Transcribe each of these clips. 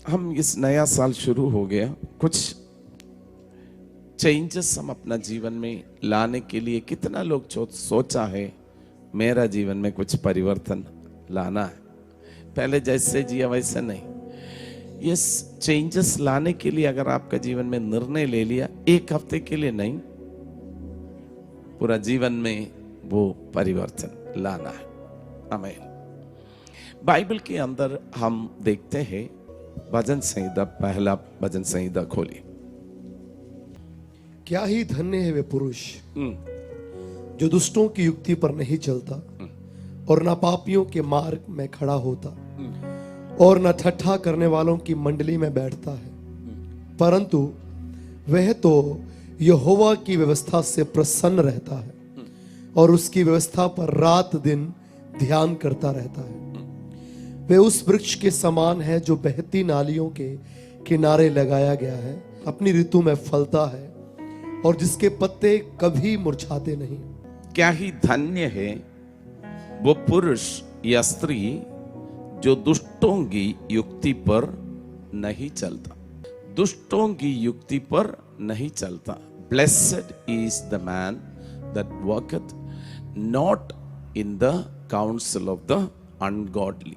हम इस नया साल शुरू हो गया, कुछ चेंजेस हम अपना जीवन में लाने के लिए कितना लोग सोचा है मेरा जीवन में कुछ परिवर्तन लाना है, पहले जैसे जिया वैसे नहीं। ये चेंजेस लाने के लिए अगर आपका जीवन में निर्णय ले लिया, एक हफ्ते के लिए नहीं, पूरा जीवन में वो परिवर्तन लाना है। आमीन। बाइबल के अंदर हम देखते हैं भजन संहिता, पहला भजन संहिता खोलिए। क्या ही धन्य है वे पुरुष जो दुष्टों की युक्ति पर नहीं चलता और न पापियों के मार्ग में खड़ा होता और न ठट्ठा करने वालों की मंडली में बैठता है, परंतु वह तो यहोवा की व्यवस्था से प्रसन्न रहता है और उसकी व्यवस्था पर रात दिन ध्यान करता रहता है। वे उस वृक्ष के समान है जो बहती नालियों के किनारे लगाया गया है, अपनी ऋतु में फलता है और जिसके पत्ते कभी मुरझाते नहीं। क्या ही धन्य है वो पुरुष या स्त्री जो दुष्टों की युक्ति पर नहीं चलता, दुष्टों की युक्ति पर नहीं चलता। Blessed is the man that walketh not in the counsel of the ungodly।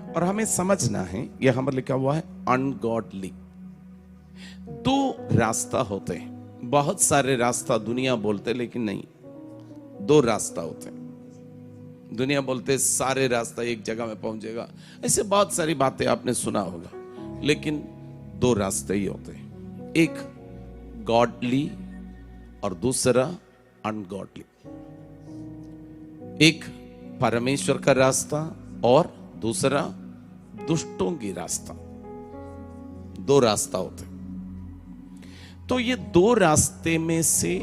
और हमें समझना है, यह हमारे लिखा हुआ है अनगॉडली। दो रास्ता होते हैं, बहुत सारे रास्ता दुनिया बोलते लेकिन नहीं, दो रास्ता होते हैं। दुनिया बोलते सारे रास्ता एक जगह में पहुंचेगा, ऐसे बहुत सारी बातें आपने सुना होगा, लेकिन दो रास्ते ही होते हैं, एक गॉडली और दूसरा अनगॉडली। एक परमेश्वर का रास्ता और दूसरा दुष्टों की रास्ता। दो रास्ता होते हैं। तो ये दो रास्ते में से,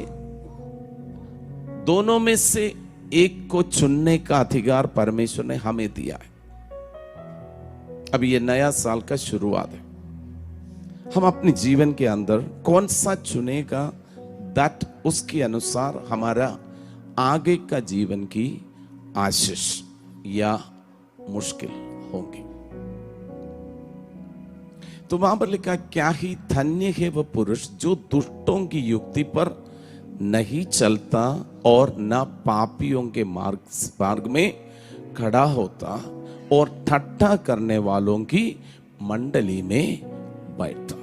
दोनों में से एक को चुनने का अधिकार परमेश्वर ने हमें दिया है। अब ये नया साल का शुरुआत है, हम अपने जीवन के अंदर कौन सा चुनेगा, दैट उसके अनुसार हमारा आगे का जीवन की आशीष या मुश्किल होंगी। तो वहां पर लिखा, क्या ही धन्य है वह पुरुष जो दुष्टों की युक्ति पर नहीं चलता और न पापियों के मार्ग में खड़ा होता और ठट्ठा करने वालों की मंडली में बैठता।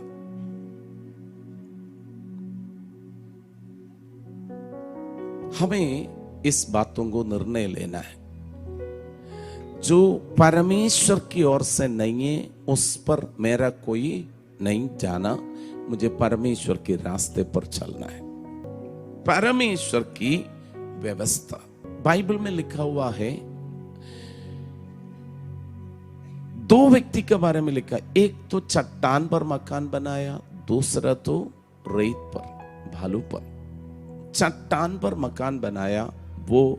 हमें इस बातों को निर्णय लेना है, जो परमेश्वर की ओर से नहीं है उस पर मेरा कोई नहीं जाना, मुझे परमेश्वर के रास्ते पर चलना है। परमेश्वर की व्यवस्था बाइबल में लिखा हुआ है, दो व्यक्ति के बारे में लिखा, एक तो चट्टान पर मकान बनाया, दूसरा तो रेत पर, भालू पर। चट्टान पर मकान बनाया, वो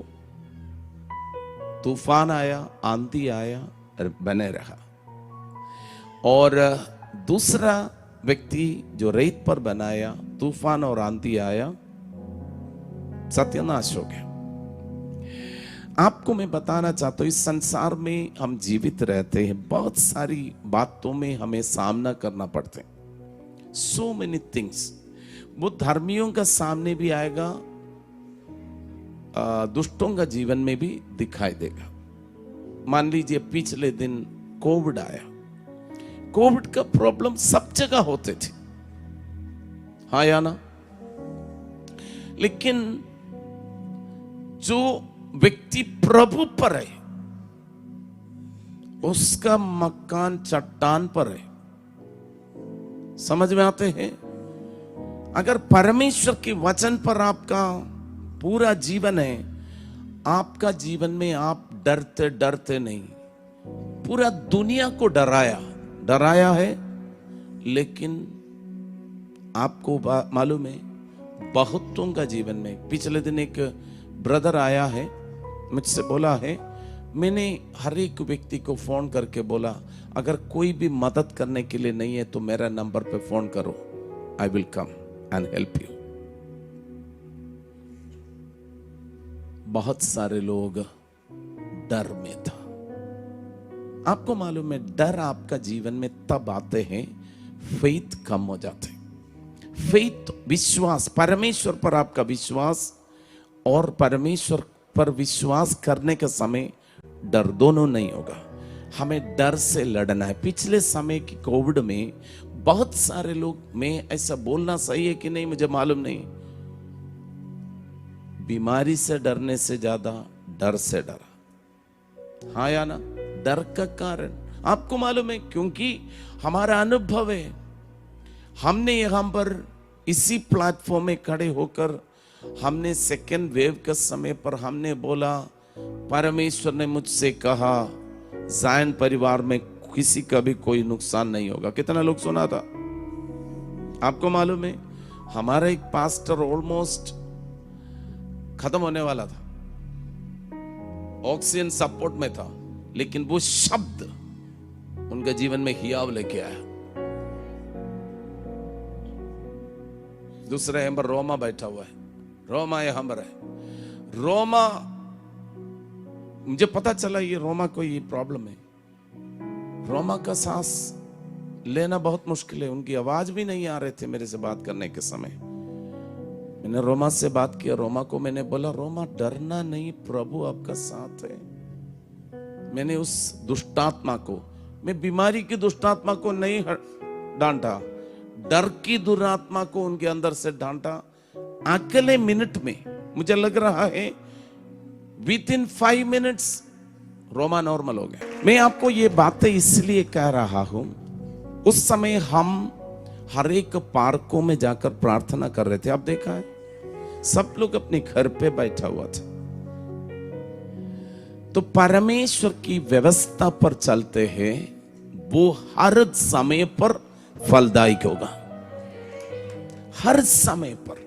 तूफान आया, आंधी आया और बने रहा। और दूसरा व्यक्ति जो रेत पर बनाया, तूफान और आंधी आया, सत्यानाश हो गया। आपको मैं बताना चाहता हूं, इस संसार में हम जीवित रहते हैं, बहुत सारी बातों में हमें सामना करना पड़ता है। So many things. वो धर्मियों का सामने भी आएगा, दुष्टों का जीवन में भी दिखाई देगा। मान लीजिए पिछले दिन कोविड आया, कोविड का प्रॉब्लम सब जगह होते थे, हाँ या ना? लेकिन जो व्यक्ति प्रभु पर है, उसका मकान चट्टान पर है। समझ में आते हैं? अगर परमेश्वर के वचन पर आपका पूरा जीवन है, आपका जीवन में आप डरते डरते नहीं, पूरा दुनिया को डराया है, लेकिन आपको मालूम है बहुतों का जीवन में। पिछले दिन एक ब्रदर आया है, मुझसे बोला है, मैंने हर एक व्यक्ति को फोन करके बोला, अगर कोई भी मदद करने के लिए नहीं है तो मेरा नंबर पे फोन करो, I will come and help you. बहुत सारे लोग डर में था, आपको मालूम है डर आपका जीवन में तब आते हैं फेथ कम हो जाते हैं। फेथ विश्वास, परमेश्वर पर आपका विश्वास और परमेश्वर पर विश्वास करने के समय डर दोनों नहीं होगा। हमें डर से लड़ना है। पिछले समय की कोविड में बहुत सारे लोग, मैं ऐसा बोलना सही है कि नहीं मुझे मालूम नहीं, बीमारी से डरने से ज्यादा डर से डरा। हाँ या ना? डर का कारण आपको मालूम है, क्योंकि हमारा अनुभव है। हमने यहां पर इसी प्लेटफॉर्म में खड़े होकर हमने सेकेंड वेव के समय पर हमने बोला, परमेश्वर ने मुझसे कहा ज़ायन परिवार में किसी का भी कोई नुकसान नहीं होगा। कितना लोग सुना था? आपको मालूम है हमारा एक पास्टर ऑलमोस्ट खत्म होने वाला था, ऑक्सीजन सपोर्ट में था, लेकिन वो शब्द उनके जीवन में हियाव लेके आया। दूसरा यहाँ पर रोमा बैठा हुआ है, रोमा यहाँ पर है। रोमा, मुझे पता चला ये रोमा को ये प्रॉब्लम है। रोमा का सांस लेना बहुत मुश्किल है, उनकी आवाज भी नहीं आ रहे थे मेरे से बात करने के समय। मैंने रोमा से बात किया, रोमा को मैंने बोला रोमा डरना नहीं, प्रभु आपका साथ है। मैंने उस दुष्टात्मा को, मैं बीमारी की दुष्टात्मा को नहीं डांटा, डर की दुरात्मा को उनके अंदर से डांटा। अगले मिनट में मुझे लग रहा है with in 5 minutes Roma normal हो गया। मैं आपको ये बातें इसलिए कह रहा हूं, उस समय हम हर एक पार्कों में जाकर प्रार्थना कर रहे थे। आप देखा है सब लोग अपने घर पे बैठा हुआ था। तो परमेश्वर की व्यवस्था पर चलते हैं, वो हर समय पर फलदायक होगा, हर समय पर।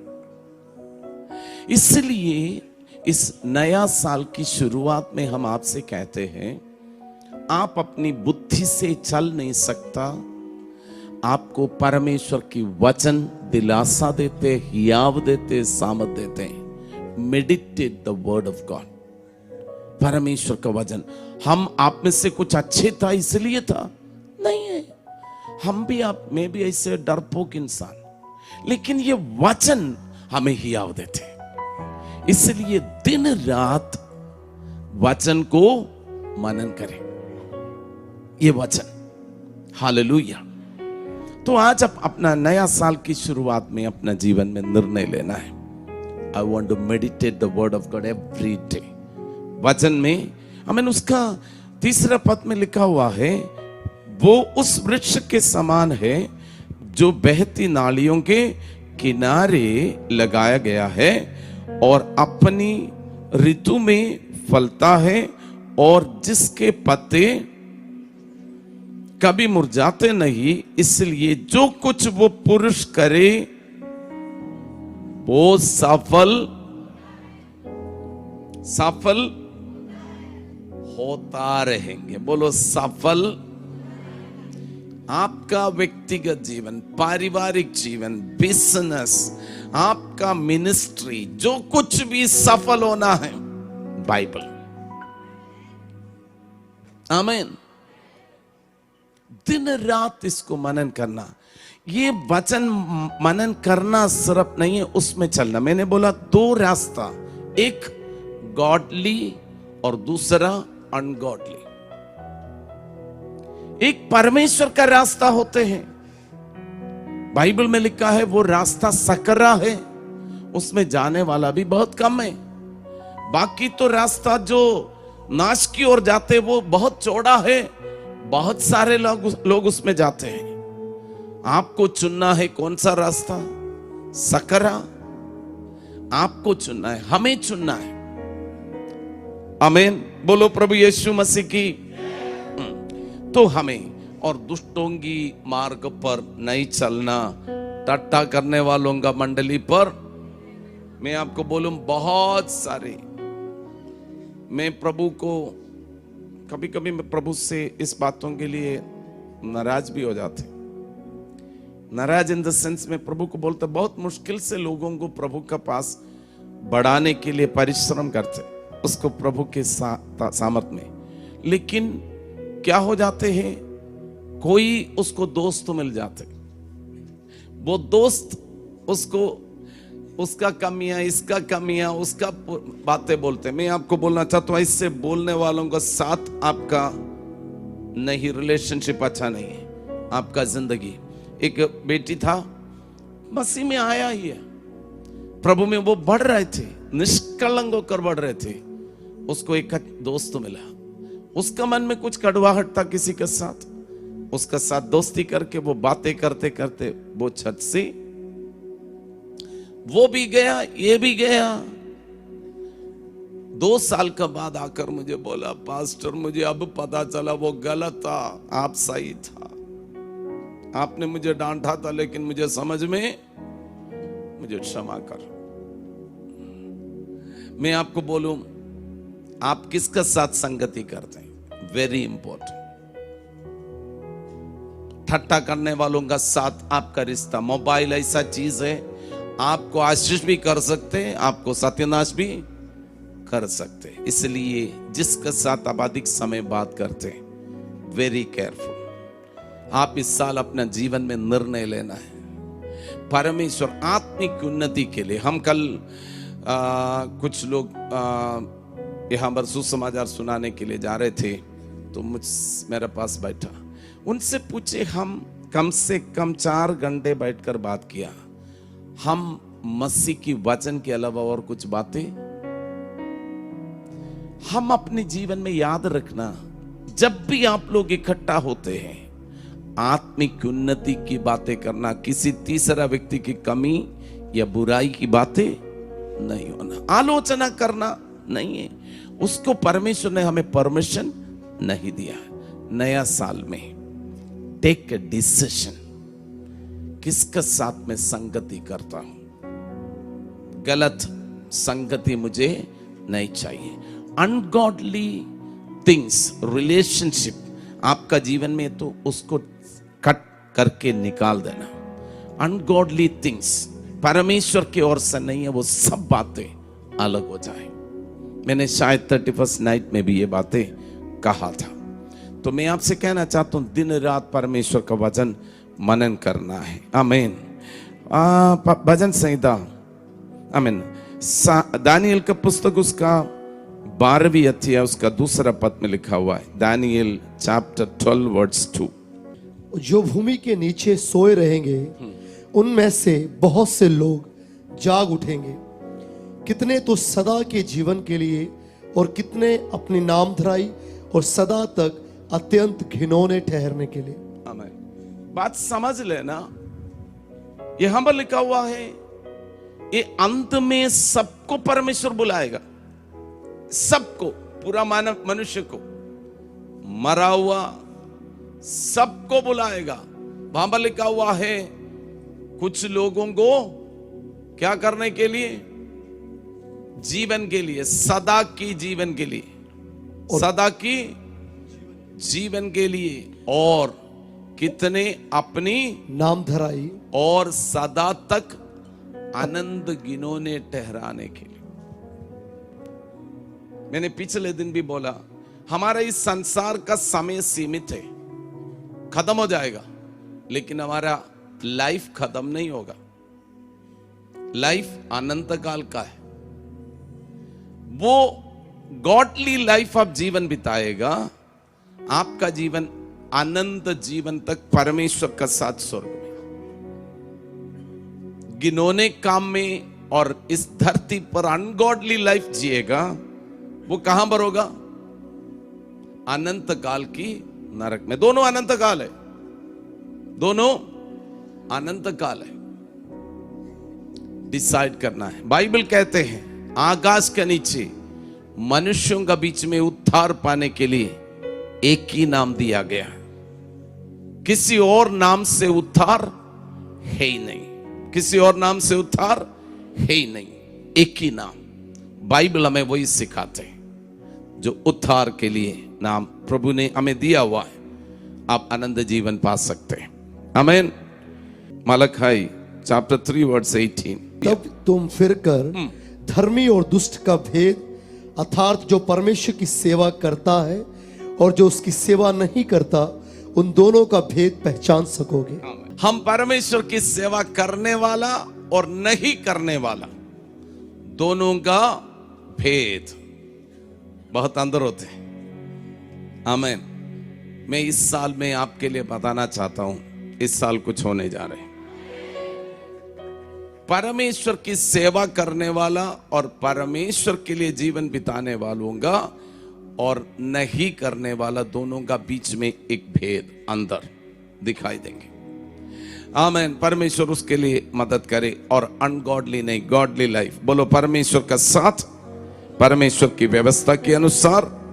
इसलिए इस नया साल की शुरुआत में हम आपसे कहते हैं, आप अपनी बुद्धि से चल नहीं सकता, आपको परमेश्वर की वचन दिलासा देते, हियाव देते, सामर्थ देते हैं। Meditate the word of God, परमेश्वर का वचन। हम आप में से कुछ अच्छे था इसलिए था? नहीं है, हम भी, आप में भी ऐसे डरपोक इंसान, लेकिन ये वचन हमें हियाव देते हैं। इसलिए दिन रात वचन को मनन करें, ये वचन। हालेलुया। तो आज आप अपना नया साल की शुरुआत में अपना जीवन में निर्णय लेना है, I want to meditate the word of God every day. वचन में हमें उसका 3 पद में लिखा हुआ है, वो उस वृक्ष के समान है जो बहती नालियों के किनारे लगाया गया है और अपनी ऋतु में फलता है और जिसके पत्ते कभी मुरझाते नहीं। इसलिए जो कुछ वो पुरुष करे वो सफल होता रहेंगे। बोलो सफल। आपका व्यक्तिगत जीवन, पारिवारिक जीवन, बिजनेस, आपका मिनिस्ट्री, जो कुछ भी सफल होना है, बाइबल। आमीन। दिन रात इसको मनन करना। ये वचन मनन करना सिर्फ नहीं है, उसमें चलना। मैंने बोला 2 रास्ता, एक गॉडली और दूसरा अनगॉडली। एक परमेश्वर का रास्ता होते हैं, बाइबल में लिखा है वो रास्ता सकरा है, उसमें जाने वाला भी बहुत कम है। बाकी तो रास्ता जो नाश की ओर जाते वो बहुत चौड़ा है, बहुत सारे लोग उसमें जाते हैं। आपको चुनना है कौन सा रास्ता, सकरा। आपको चुनना है, हमें चुनना है। आमीन। बोलो प्रभु यीशु मसीह की। तो हमें और दुष्टों की मार्ग पर नहीं चलना, टट्टा करने वालों का मंडली पर। मैं आपको बोलूं बहुत सारे, मैं प्रभु को कभी कभी मैं प्रभु से इस बातों के लिए नाराज भी हो जाते। नाराज इन द सेंस में प्रभु को बोलते बहुत मुश्किल से लोगों को प्रभु का पास बढ़ाने के लिए परिश्रम करते, उसको प्रभु के सामर्थ में। लेकिन क्या हो जाते हैं, कोई उसको दोस्त मिल जाते, वो दोस्त उसको उसका कमियां, इसका कमियां, उसका बातें बोलते। मैं आपको बोलना चाहता हूं, इससे बोलने वालों का साथ आपका नहीं, रिलेशनशिप अच्छा नहीं है आपका। जिंदगी, एक बेटी था, मसीह में आया ही है, प्रभु में वो बढ़ रहे थे, निष्कलंक होकर बढ़ रहे थे। उसको एक दोस्त मिला, उसका मन में कुछ कड़वाहट था किसी के साथ, उसका साथ दोस्ती करके वो बातें करते करते वो छत से वो भी गया, ये भी गया। 2 साल का बाद आकर मुझे बोला, पास्टर मुझे अब पता चला वो गलत था, आप सही था, आपने मुझे डांटा था, लेकिन मुझे समझ में, मुझे क्षमा कर। मैं आपको बोलूं, आप किसका साथ संगति करते हैं, वेरी इंपॉर्टेंट। ठट्टा करने वालों का साथ आपका रिश्ता। मोबाइल ऐसा चीज है, आपको आशीष भी कर सकते हैं, आपको सत्यानाश भी कर सकते हैं। इसलिए जिसके साथ आप अधिक समय बात करते हैं, वेरी केयरफुल। आप इस साल अपना जीवन में निर्णय लेना है परमेश्वर आत्मिक उन्नति के लिए। हम कल कुछ लोग यहाँ पर सुसमाचार सुनाने के लिए जा रहे थे, तो मेरे पास बैठा, उनसे पूछे, हम कम से कम 4 घंटे बैठकर बात किया, हम मसीह की वचन के अलावा और कुछ बातें हम अपने जीवन में याद रखना। जब भी आप लोग इकट्ठा होते हैं, आत्मिक उन्नति की बातें करना, किसी तीसरा व्यक्ति की कमी या बुराई की बातें नहीं होना, आलोचना करना नहीं है। उसको परमेश्वर ने हमें परमिशन नहीं दिया। नया साल में टेक ए डिसीजन, किसके साथ में संगति करता हूं, गलत संगति मुझे नहीं चाहिए। अनगॉडली थिंग्स, रिलेशनशिप आपका जीवन में, तो उसको कट करके निकाल देना। अनगॉडली थिंग्स परमेश्वर की ओर से नहीं है, वो सब बातें अलग हो जाए। मैंने शायद 31st नाइट में भी ये बातें कहा था। तो मैं आपसे कहना चाहता हूं, दिन रात परमेश्वर का वचन मनन करना है। आमीन। भजन संहिता, आमीन, दानियल का पुस्तक, उसका 12वीं अध्याय, उसका 2 पद में लिखा हुआ है, दानियल चैप्टर 12 वर्स 2। जो भूमि के नीचे सोए रहेंगे, उनमें से बहुत से लोग जाग उठेंगे, कितने तो सदा के जीवन के लिए, और कितने अपनी नामधराई और सदा तक अत्यंत घिनौने ठहरने के लिए। आमीन। बात समझ लेना, यहां पर लिखा हुआ है, ये अंत में सबको परमेश्वर बुलाएगा, सबको, पूरा मानव मनुष्य को, मरा हुआ सबको बुलाएगा। वहां पर लिखा हुआ है, कुछ लोगों को क्या करने के लिए, जीवन के लिए, सदा की जीवन के लिए, सदा की जीवन के लिए, और कितने अपनी नामधराई और सदा तक आनंद गिनौने ठहराने के लिए। मैंने पिछले दिन भी बोला, हमारा इस संसार का समय सीमित है, खत्म हो जाएगा, लेकिन हमारा लाइफ खत्म नहीं होगा। लाइफ अनंत काल का है। वो गॉडली लाइफ आप जीवन बिताएगा, आपका जीवन अनंत जीवन तक परमेश्वर का साथ स्वर्ग में। गिनौने काम में और इस धरती पर अनगॉडली लाइफ जिएगा, वो कहां पर होगा, अनंत काल की नरक में। दोनों अनंत काल है, दोनों अनंत काल है। डिसाइड करना है। बाइबल कहते हैं, आकाश के नीचे मनुष्यों का बीच में उद्धार पाने के लिए एक ही नाम दिया गया, किसी और नाम से उद्धार है ही नहीं, किसी और नाम से उद्धार है ही नहीं, एक ही नाम। बाइबल हमें वही सिखाते हैं जो उद्धार के लिए नाम प्रभु ने हमें दिया हुआ है, आप आनंद जीवन पा सकते हैं। आमीन। मलखाई चैप्टर 3 वर्स 18। तब तुम फिरकर धर्मी और दुष्ट का भेद, अर्थात जो परमेश्वर की सेवा करता है और जो उसकी सेवा नहीं करता, उन दोनों का भेद पहचान सकोगे। हम परमेश्वर की सेवा करने वाला और नहीं करने वाला दोनों का भेद बहुत अंदर होते हैं। आमीन। मैं इस साल में आपके लिए बताना चाहता हूं, इस साल कुछ होने जा रहे हैं। परमेश्वर की सेवा करने वाला और परमेश्वर के लिए जीवन बिताने वालों का और नहीं करने वाला दोनों का बीच में एक भेद अंदर दिखाई देंगे। आमीन। परमेश्वर उसके लिए मदद करे और अनगॉडली नहीं, गॉडली लाइफ। बोलो, परमेश्वर का साथ, परमेश्वर की व्यवस्था के अनुसार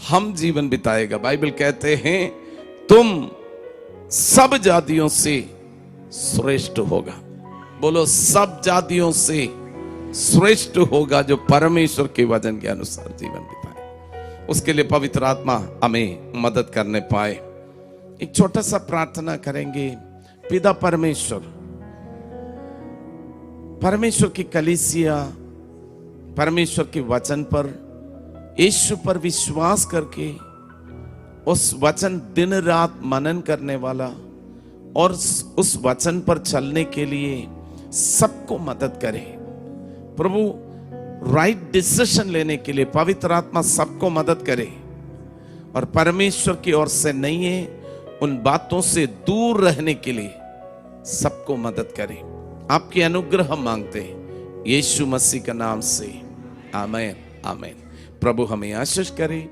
हम जीवन बिताएगा। बाइबल कहते हैं तुम सब जातियों से श्रेष्ठ होगा। बोलो, सब जातियों से श्रेष्ठ होगा जो परमेश्वर के वचन के अनुसार जीवन बिताए। उसके लिए पवित्र आत्मा हमें मदद करने पाए। एक छोटा सा प्रार्थना करेंगे। पिता परमेश्वर, परमेश्वर की कलीसिया परमेश्वर के वचन पर, यीशु पर विश्वास करके उस वचन दिन रात मनन करने वाला और उस वचन पर चलने के लिए सबको मदद करे। प्रभु, राइट डिसीजन लेने के लिए पवित्र आत्मा सबको मदद करे और परमेश्वर की ओर से नहीं है उन बातों से दूर रहने के लिए सबको मदद करे। आपकी अनुग्रह मांगते हैं यीशु मसीह का नाम से। आमीन, आमीन। प्रभु हमें आशीष करे।